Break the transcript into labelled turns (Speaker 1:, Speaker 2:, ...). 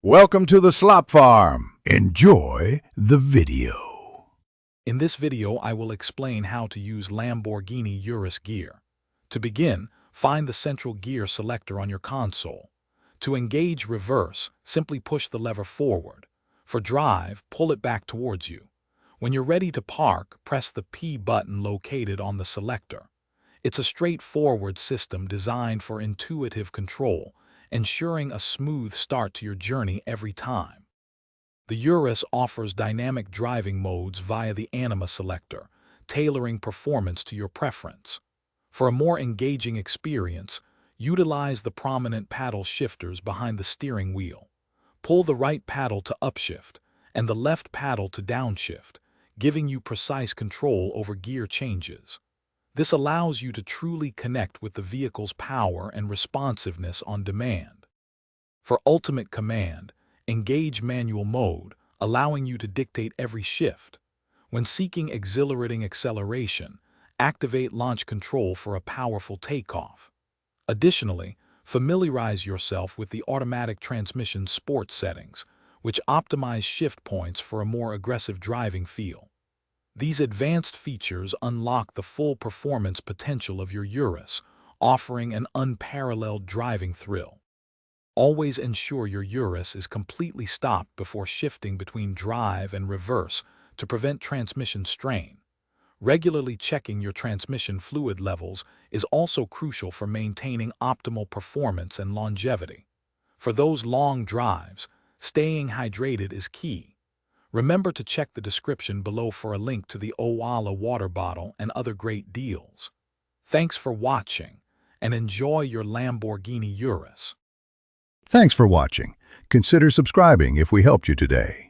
Speaker 1: Welcome to the Slop Farm. Enjoy the video.
Speaker 2: In this video, I will explain how to use Lamborghini Urus gear. To begin, find the central gear selector on your console. To engage reverse, simply push the lever forward. For drive, pull it back towards you. When you're ready to park, press the P button located on the selector. It's a straightforward system designed for intuitive control, ensuring a smooth start to your journey every time. The Urus offers dynamic driving modes via the Anima selector, tailoring performance to your preference. For a more engaging experience, utilize the prominent paddle shifters behind the steering wheel. Pull the right paddle to upshift and the left paddle to downshift, giving you precise control over gear changes. This allows you to truly connect with the vehicle's power and responsiveness on demand. For ultimate command, engage manual mode, allowing you to dictate every shift. When seeking exhilarating acceleration, activate launch control for a powerful takeoff. Additionally, familiarize yourself with the automatic transmission sport settings, which optimize shift points for a more aggressive driving feel. These advanced features unlock the full performance potential of your Urus, offering an unparalleled driving thrill. Always ensure your Urus is completely stopped before shifting between drive and reverse to prevent transmission strain. Regularly checking your transmission fluid levels is also crucial for maintaining optimal performance and longevity. For those long drives, staying hydrated is key. Remember to check the description below for a link to the Owala water bottle and other great deals. Thanks for watching, and enjoy your Lamborghini Urus.
Speaker 1: Thanks for watching. Consider subscribing if we helped you today.